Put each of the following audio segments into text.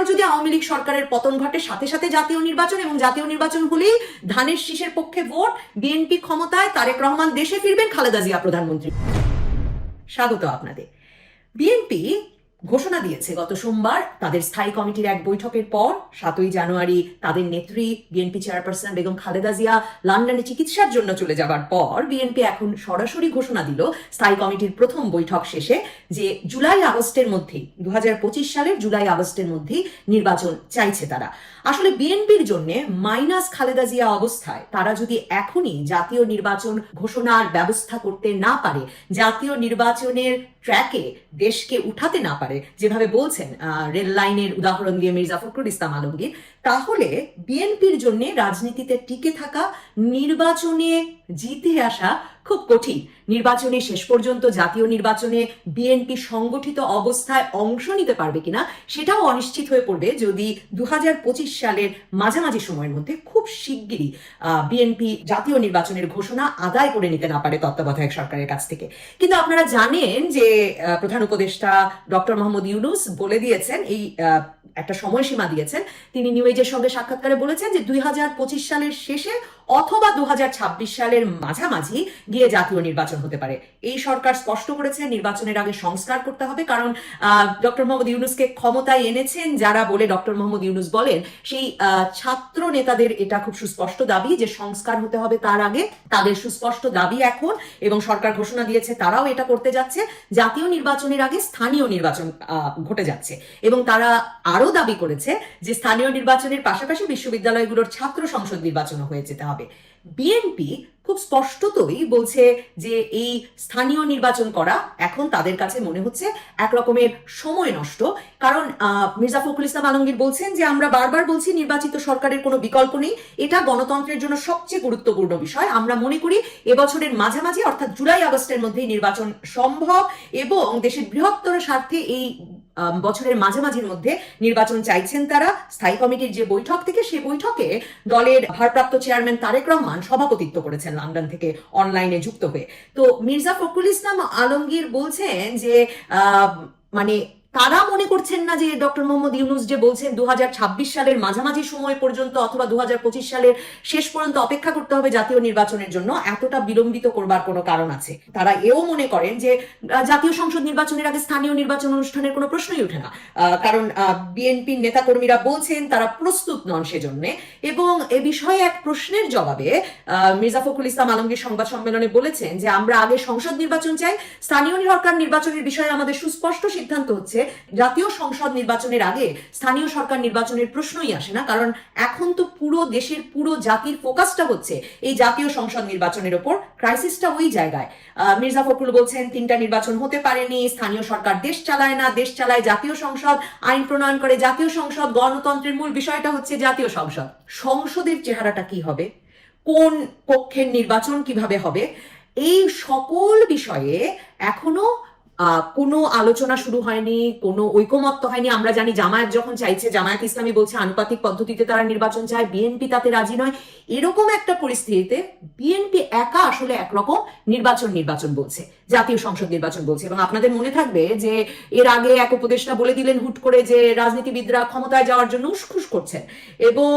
আবার যদি আওয়ামী লীগ সরকারের পতন ঘটে, সাথে সাথে জাতীয় নির্বাচন, এবং জাতীয় নির্বাচন হলেই ধানের শীষের পক্ষে ভোট, বিএনপি ক্ষমতায়, তারেক রহমান দেশে ফিরবেন, খালেদা জিয়া প্রধানমন্ত্রী। স্বাগত আপনাদের। বিএনপি ঘোষণা দিয়েছে গত সোমবার তাদের স্থায়ী কমিটির এক বৈঠকের পর 7ই জানুয়ারি তাদের নেত্রী বিএনপি চেয়ারপারসন বেগম খালেদা জিয়া লন্ডনে চিকিৎসার জন্য চলে যাবার পর বিএনপি এখন সরাসরি ঘোষণা দিল স্থায়ী কমিটির প্রথম বৈঠক শেষে যে জুলাই আগস্টের মধ্যেই 2025 সালের জুলাই আগস্টের মধ্যেই নির্বাচন চাইছে তারা। আসলে বিএনপির জন্য মাইনাস খালেদা জিয়া অবস্থায় তারা যদি এখনই জাতীয় নির্বাচন ঘোষণার ব্যবস্থা করতে না পারে, জাতীয় নির্বাচনের ট্র্যাকে দেশকে উঠাতে না পারে, যেভাবে বলছেন রেল লাইনের উদাহরণ দিয়ে মির্জা ফখরুল ইসলাম আলমগীর, তাহলে বিএনপির জন্য রাজনীতিতে টিকে থাকা, নির্বাচনে জিতে আসা খুব কঠিন। নির্বাচনে শেষ পর্যন্ত জাতীয় নির্বাচনে বিএনপি সংগঠিত অবস্থায় অংশ নিতে পারবে কিনা সেটাও অনিশ্চিত হয়ে পড়বে যদি 2025 সালের মাঝামাঝি সময়ের মধ্যে খুব শিগগিরই বিএনপি জাতীয় নির্বাচনের ঘোষণা আদায় করে নিতে না পারে তত্ত্বাবধায়ক সরকারের কাছ থেকে। কিন্তু আপনারা জানেন যে প্রধান উপদেষ্টা ডক্টর মোহাম্মদ ইউনূস বলে দিয়েছেন, এই একটা সময়সীমা দিয়েছেন, তিনি নিউ এজের সঙ্গে সাক্ষাৎকারে বলেছেন যে 2025 সালের শেষে অথবা 2026 সালের মাঝামাঝি গিয়ে জাতীয় নির্বাচন হতে পারে। এই সরকার স্পষ্ট করেছে নির্বাচনের আগে সংস্কার করতে হবে, কারণ ডক্টর মোহাম্মদ ইউনূসকে ক্ষমতায় এনেছেন যারা বলে ডক্টর মোহাম্মদ ইউনূস বলেন, সেই ছাত্র নেতাদের এটা খুব সুস্পষ্ট দাবি যে সংস্কার হতে হবে তার আগে। তাদের সুস্পষ্ট দাবি এখন, এবং সরকার ঘোষণা দিয়েছে তারাও এটা করতে যাচ্ছে, জাতীয় নির্বাচনের আগে স্থানীয় নির্বাচন ঘটে যাচ্ছে। এবং তারা আরো দাবি করেছে যে স্থানীয় নির্বাচনের পাশাপাশি বিশ্ববিদ্যালয়গুলোর ছাত্র সংসদ নির্বাচনও হয়ে যেতে হবে। বিএনপি খুব স্পষ্টতই বলছে যে এই স্থানীয় নির্বাচন করা এখন তাদের কাছে মনে হচ্ছে এক রকমের সময় নষ্ট, কারণ মির্জা ফখরুল ইসলাম আলমগীর বলছেন যে আমরা বারবার বলছি নির্বাচিত সরকারের কোনো বিকল্প নেই, এটা গণতন্ত্রের জন্য সবচেয়ে গুরুত্বপূর্ণ বিষয়। আমরা মনে করি এবছরের মাঝামাঝি অর্থাৎ জুলাই আগস্টের মধ্যেই নির্বাচন সম্ভব, এবং দেশের বৃহত্তর স্বার্থে এই বছরের মাঝামাঝির মধ্যে নির্বাচন চাইছেন তারা। স্থায়ী কমিটির যে বৈঠক থেকে, সে বৈঠকে দলের ভারপ্রাপ্ত চেয়ারম্যান তারেক রহমান সভাপতিত্ব করেছেন লন্ডন থেকে অনলাইনে যুক্ত হয়ে। তো মির্জা ফখরুল ইসলাম আলমগীর বলছেন যে মানে তারা মনে করছেন না যে ডক্টর মোহাম্মদ ইউনূস যে বলছেন 2026 সালের মাঝামাঝি সময় পর্যন্ত অথবা 2025 সালের শেষ পর্যন্ত অপেক্ষা করতে হবে জাতীয় নির্বাচনের জন্য, এতটা বিলম্বিত করবার কোনো কারণ আছে। তারা এও মনে করেন যে জাতীয় সংসদ নির্বাচনের আগে স্থানীয় নির্বাচন অনুষ্ঠানের কোনো প্রশ্নই ওঠে না, কারণ বিএনপির নেতাকর্মীরা বলছেন তারা প্রস্তুত নন সেজন্য। এবং এ বিষয়ে এক প্রশ্নের জবাবে মির্জা ফখরুল ইসলাম আলমগীর সংবাদ সম্মেলনে বলেছেন যে আমরা আগে সংসদ নির্বাচন চাই, স্থানীয় সরকার নির্বাচনের বিষয়ে আমাদের সুস্পষ্ট সিদ্ধান্ত হচ্ছে জাতীয় সংসদ নির্বাচনের আগে স্থানীয় সরকার নির্বাচনের প্রশ্নই আসে না, কারণ এখন তো পুরো দেশের পুরো জাতির ফোকাসটা হচ্ছে এই জাতীয় সংসদ নির্বাচনের উপর, ক্রাইসিসটা ওই জায়গায়। মির্জা ফখরুল বলছেন 3টা নির্বাচন হতে পারেনি, স্থানীয় সরকার দেশ চালায় না, দেশ চালায় জাতীয় সংসদ, আইন প্রণয়ন করে জাতীয় সংসদ, গণতন্ত্রের মূল বিষয়টা হচ্ছে জাতীয় সংসদ। সংসদের চেহারাটা কি হবে, কোন পক্ষের নির্বাচন কিভাবে হবে, এই সকল বিষয়ে এখনো কোনো আলোচনা শুরু হয়নি, কোনো ঐকমত্য হয়নি। আমরা জানি জামায়াত যখন চাইছে, জামায়াত ইসলামী বলছে আনুপাতিক পদ্ধতিতে তারা নির্বাচন চায়, বিএনপি তাতে রাজি নয়। এরকম একটা পরিস্থিতিতে বিএনপি একা আসলে একরকম নির্বাচন বলছে, জাতীয় সংসদ নির্বাচন বলছে। এবং আপনাদের মনে থাকবে যে এর আগে এক উপদেষ্টা বলে দিলেন হুট করে যে রাজনীতিবিদরা ক্ষমতায় যাওয়ার জন্য উসখুস করছেন, এবং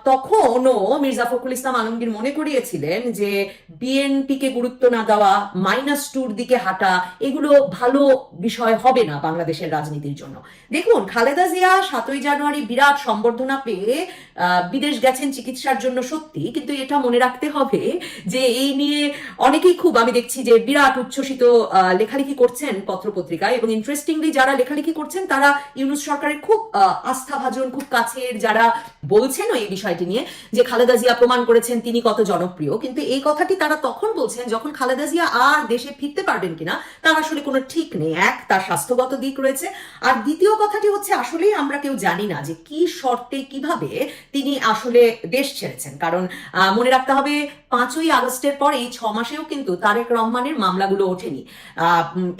তখনও মির্জা ফখরুল ইসলাম আলমগীর মনে করিয়েছিলেন যে বিএনপিকে গুরুত্ব না দেওয়া, -2 দিকে হাঁটা, এগুলো ভালো বিষয় হবে না বাংলাদেশের রাজনীতির জন্য। দেখুন, খালেদা জিয়া 7ই জানুয়ারি বিরাট সম্বর্ধনা পেয়ে বিদেশ গেছেন চিকিৎসার জন্য সত্যি, কিন্তু এটা মনে রাখতে হবে যে এই নিয়ে অনেকেই খুব, আমি দেখছি যে বিরাট উচ্ছ্বসিত লেখালেখি করছেন পত্রপত্রিকায়, এবং ইন্টারেস্টিংলি যারা লেখালেখি করছেন তারা ইউনূস সরকারের খুব আস্থাভাজন, খুব কাছের, যারা বলছেন এই বিষয়টি নিয়ে যে খালেদা জিয়া প্রমাণ করেছেন তিনি কত জনপ্রিয়। কিন্তু এই কথাটি তারা তখন বলছেন যখন খালেদা জিয়া আর দেশে ফিরতে পারবেন কিনা তার আসলে কোনো ঠিক নেই। এক, তার স্বাস্থ্যগত দিক রয়েছে, আর দ্বিতীয় কথাটি হচ্ছে আসলেই আমরা কেউ জানি না যে কি শর্তে কিভাবে তিনি আসলে দেশ ছেড়েছেন। কারণ মনে রাখতে হবে 5ই আগস্টের পর এই 6 মাসেও কিন্তু তারেক রহমানের মামলাগুলো ওঠেনি।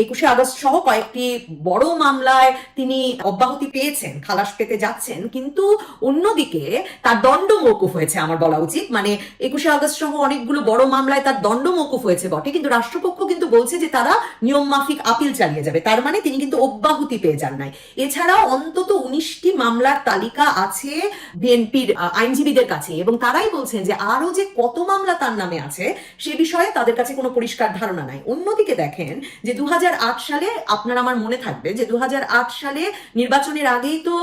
21শে আগস্ট সহ কয়েকটি বড় মামলায় তিনি অব্যাহতি পেয়েছেন, খালাস পেতে যাচ্ছেন, কিন্তু অন্যদিকে তার দণ্ড মওকুফ হয়েছে, আমার বলা উচিত। মানে 21শে আগস্ট সহ অনেকগুলো বড় মামলায় তার দণ্ড মওকুফ হয়েছে বটে, কিন্তু রাষ্ট্রপক্ষ কিন্তু বলছে যে তারা নিয়ম মাফিক মাফিক আপিল চালিয়ে যাবে, তার মানে তিনি কিন্তু অব্যাহতি পেয়ে যান নাই। এছাড়াও অন্তত 19টি মামলার তালিকা আছে বিএনপির আইনজীবীদের কাছে, এবং তারাই বলছেন যে আরো যে কত মামলা তার নামে আছে সে বিষয়ে তাদের কাছে কোনো পরিষ্কার ধারণা নাই। অন্যদিকে দেখেন যে 2008 সালে, আপনার আমার মনে থাকবে যে 2008 সালে নির্বাচনের আগেই তো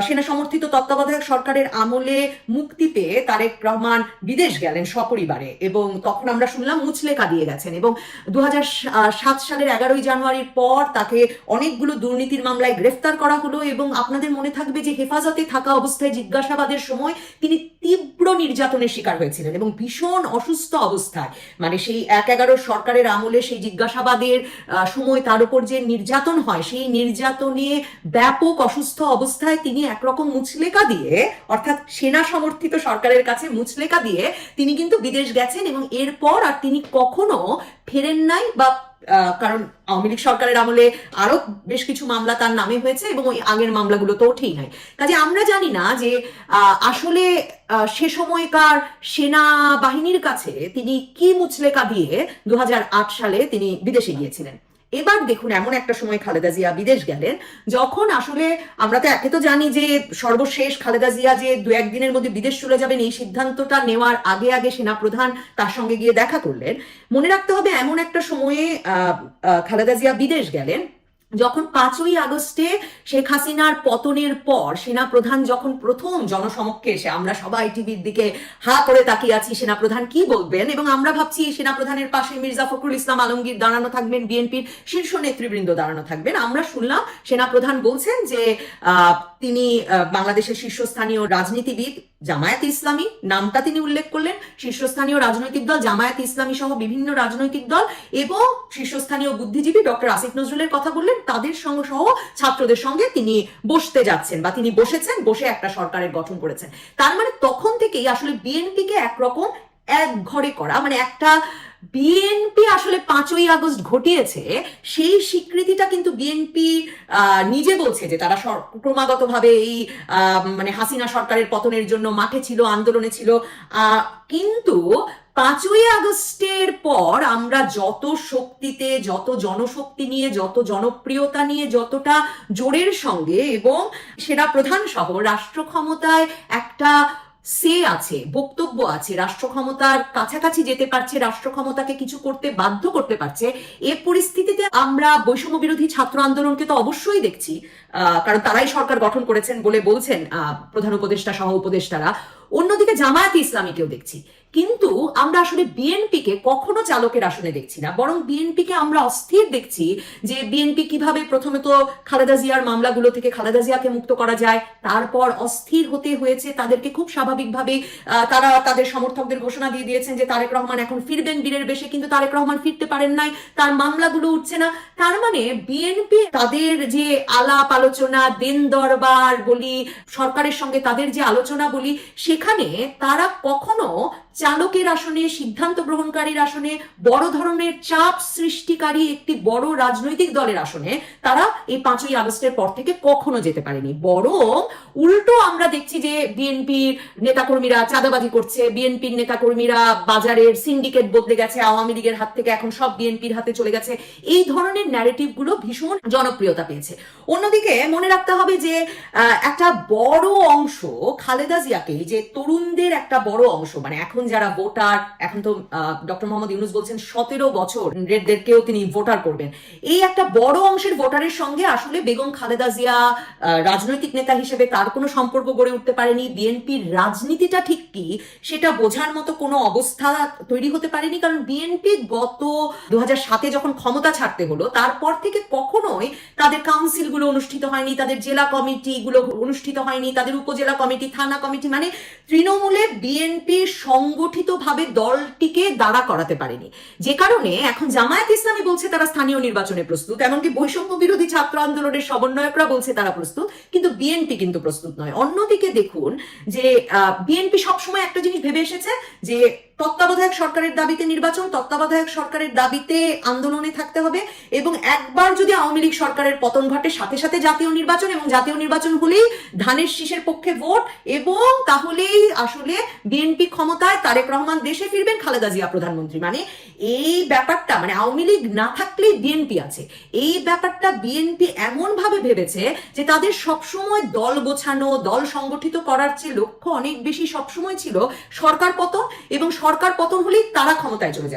সেনা সমর্থিত তত্ত্বাবধায়ক সরকারের আমলে মুক্তি পেয়ে তারেক রহমান বিদেশ গেলেন সপরিবারে, এবং তখন আমরা শুনলাম মুচলেকা দিয়ে গেছেন। এবং 2007 সালের 11ই জানুয়ারির পর তাকে অনেকগুলো দুর্নীতির মামলায় গ্রেফতার করা হলো, এবং আপনাদের মনে থাকবে যে হেফাজতে থাকা অবস্থায় জিজ্ঞাসাবাদের সময় তিনি তীব্র নির্যাতনের শিকার হয়েছিলেন এবং ভীষণ অসুস্থ অবস্থায়, মানে সেই 1/11 সরকারের আমলে সেই জিজ্ঞাসাবাদের সময় তার উপর যে নির্যাতন হয়, সেই নির্যাতনে ব্যাপক অসুস্থ অবস্থায় তিনি একরকম মুচলেকা দিয়ে, অর্থাৎ সেনা সমর্থিত সরকারের কাছে মুচলেকা দিয়ে তিনি কিন্তু বিদেশ গেছেন, এবং এরপর আর তিনি কখনো ফেরেন নাই, বা কারণ আওয়ামী লীগ সরকারের আমলে আরো বেশ কিছু মামলা তার নামে হয়েছে এবং ওই আগের মামলাগুলো তো ওঠেই নাই। কাজে আমরা জানি না যে আসলে সে সময়কার সেনাবাহিনীর কাছে তিনি কি মুচলেকা দিয়ে 2008 সালে তিনি বিদেশে গিয়েছিলেন। এবার দেখুন, এমন একটা সময় খালেদা জিয়া বিদেশ গেলেন যখন আসলে আমরা তো একে তো জানি যে সর্বশেষ খালেদা জিয়া যে 2-1 দিনের মধ্যে বিদেশ চলে যাবেন, এই সিদ্ধান্তটা নেওয়ার আগে আগে সেনাপ্রধান তার সঙ্গে গিয়ে দেখা করলেন। মনে রাখতে হবে এমন একটা সময়ে খালেদা জিয়া বিদেশ গেলেন যখন 5ই আগস্টে শেখ হাসিনার পতনের পর সেনাপ্রধান যখন প্রথম জনসমক্ষে এসে, আমরা সবাই টিভির দিকে হা করে তাকিয়ে আছি সেনাপ্রধান কি বলবেন, এবং আমরা ভাবছি সেনাপ্রধানের পাশে মির্জা ফখরুল ইসলাম আলমগীর দাঁড়ানো থাকবেন, বিএনপির শীর্ষ নেতৃবৃন্দ দাঁড়ানো থাকবেন। আমরা শুনলাম সেনাপ্রধান বলছেন যে তিনি বাংলাদেশের শীর্ষস্থানীয় রাজনীতিবিদ জামায়াত ইসলামী, নামটা তিনি উল্লেখ করলেন, শীর্ষস্থানীয় রাজনৈতিক দল জামায়াত ইসলামী সহ বিভিন্ন রাজনৈতিক দল এবং শীর্ষস্থানীয় বুদ্ধিজীবী ডক্টর আসিফ নজরুলের কথা বললেন, তাদের সঙ্গে সহ ছাত্রদের সঙ্গে তিনি বসতে যাচ্ছেন বা তিনি বসেছেন, বসে একটা সরকারের গঠন করেছেন। তার মানে তখন থেকেই আসলে বিএনপিকে একরকম এক ঘরে করা, মানে একটা বিএনপি আসলে 5ই আগস্ট ঘটিয়েছে সেই স্বীকৃতিটা কিন্তু বিএনপি নিজে বলছে যে তারা ক্রমাগতভাবে এই মানে হাসিনা সরকারের পতনের জন্য মাঠে ছিল, আন্দোলনে ছিল, কিন্তু 5ই আগস্টের পর আমরা যত শক্তিতে, যত জনশক্তি নিয়ে, যত জনপ্রিয়তা নিয়ে, যতটা জোরের সঙ্গে এবং সেনাপ্রধান সহ রাষ্ট্র ক্ষমতায় একটা আছে, বক্তব্য আছে, রাষ্ট্র ক্ষমতার কাছাকাছি যেতে পারছে, রাষ্ট্র ক্ষমতাকে কিছু করতে বাধ্য করতে পারছে, এ পরিস্থিতিতে আমরা বৈষম্য বিরোধী ছাত্র আন্দোলনকে তো অবশ্যই দেখছি, কারণ তারাই সরকার গঠন করেছেন বলে বলছেন প্রধান উপদেষ্টা সহ উপদেষ্টারা। অন্যদিকে জামায়াত ইসলামীকেও দেখছি, কিন্তু আমরা আসলে বিএনপিকে কখনো চালকের আসনে দেখছি না, বরং বিএনপিকে আমরা অস্থির দেখছি যে বিএনপি কিভাবে প্রথমে তো খালেদা জিয়ার মামলাগুলো থেকে খালেদা জিয়াকে মুক্ত করা যায়, তারপর অস্থির হতে হয়েছে তাদেরকে। খুব স্বাভাবিকভাবে তারা তাদের সমর্থকদের ঘোষণা দিয়ে দিয়েছেন যে তারেক রহমান এখন ফিরবেন বীরের বেশে, কিন্তু তারেক রহমান ফিরতে পারেন নাই, তার মামলাগুলো উঠছে না। তার মানে বিএনপি তাদের যে আলাপ আলোচনা, দেন দরবার বলি, সরকারের সঙ্গে তাদের যে আলোচনা বলি, সেখানে তারা কখনো চালকের আসনে, সিদ্ধান্ত গ্রহণকারীর আসনে, বড় ধরনের চাপ সৃষ্টিকারী একটি বড় রাজনৈতিক দলের আসনে তারা এই 5ই আগস্টের পর থেকে কখনো যেতে পারেনি। বরং উল্টো আমরা দেখছি যে বিএনপির নেতাকর্মীরা চাঁদাবাজি করছে, বিএনপির নেতাকর্মীরা বাজারের সিন্ডিকেট বদলে গেছে, আওয়ামী লীগের হাত থেকে এখন সব বিএনপির হাতে চলে গেছে, এই ধরনের ন্যারেটিভ গুলো ভীষণ জনপ্রিয়তা পেয়েছে। অন্যদিকে মনে রাখতে হবে যে একটা বড় অংশ খালেদা জিয়াকে, যে তরুণদের একটা বড় অংশ, মানে এখন যারা ভোটার, এখন তো ডক্টর মোহাম্মদ ইউনূস বলছেন 17 বছর রেডদেরকেও তিনি ভোটার করবেন, এই একটা বড় অংশের ভোটারের সঙ্গে আসলে বেগম খালেদা জিয়া রাজনৈতিক নেতা হিসেবে তার কোনো সম্পর্ক গড়ে উঠতে পারেনি। বিএনপির রাজনীতিটা ঠিক কি সেটা বোঝার মতো কোনো অবস্থা তৈরি হতে পারেনি, কারণ বিএনপি গত 2007-এ যখন ক্ষমতা ছাড়তে হলো তারপর থেকে কখনোই তাদের কাউন্সিল গুলো অনুষ্ঠিত হয়নি, তাদের জেলা কমিটি গুলো অনুষ্ঠিত হয়নি, তাদের উপজেলা কমিটি, থানা কমিটি, মানে তৃণমূলে বিএনপি সংগঠিতভাবে দলটিকে দাঁড়া করাতে পারেনি। যে কারণে এখন জামায়াত ইসলামী বলছে তারা স্থানীয় নির্বাচনে প্রস্তুত, এমনকি বৈষম্য বিরোধী ছাত্র আন্দোলনের সমন্বয়করা বলছে তারা প্রস্তুত, কিন্তু বিএনপি কিন্তু প্রস্তুত নয়। অন্যদিকে দেখুন যে বিএনপি সবসময় একটা জিনিস ভেবে এসেছে যে তত্ত্বাবধায়ক সরকারের দাবিতে নির্বাচন, তত্ত্বাবধায়ক সরকারের দাবিতে আন্দোলনে থাকতে হবে, এবং একবার যদি আওয়ামী লীগ সরকারের পতন ঘটে সাথে সাথে জাতীয় নির্বাচন, এবং জাতীয় নির্বাচন হলেই ধানের শীষের পক্ষে ভোট, এবং তাহলেই আসলে বিএনপি ক্ষমতায়, তারেক রহমান দেশে ফিরবেন, খালেদা জিয়া প্রধানমন্ত্রী। মানে এই ব্যাপারটা, মানে আওয়ামী লীগ না থাকলেই বিএনপি আছে, এই ব্যাপারটা বিএনপি এমন ভাবে ভেবেছে যে তাদের সবসময় দল গোছানো, দল সংগঠিত করার চেয়ে লক্ষ্য অনেক বেশি সবসময় ছিল সরকার পতন, এবং সরকার পতন হলেই তারা ক্ষমতায় চলে যাবে।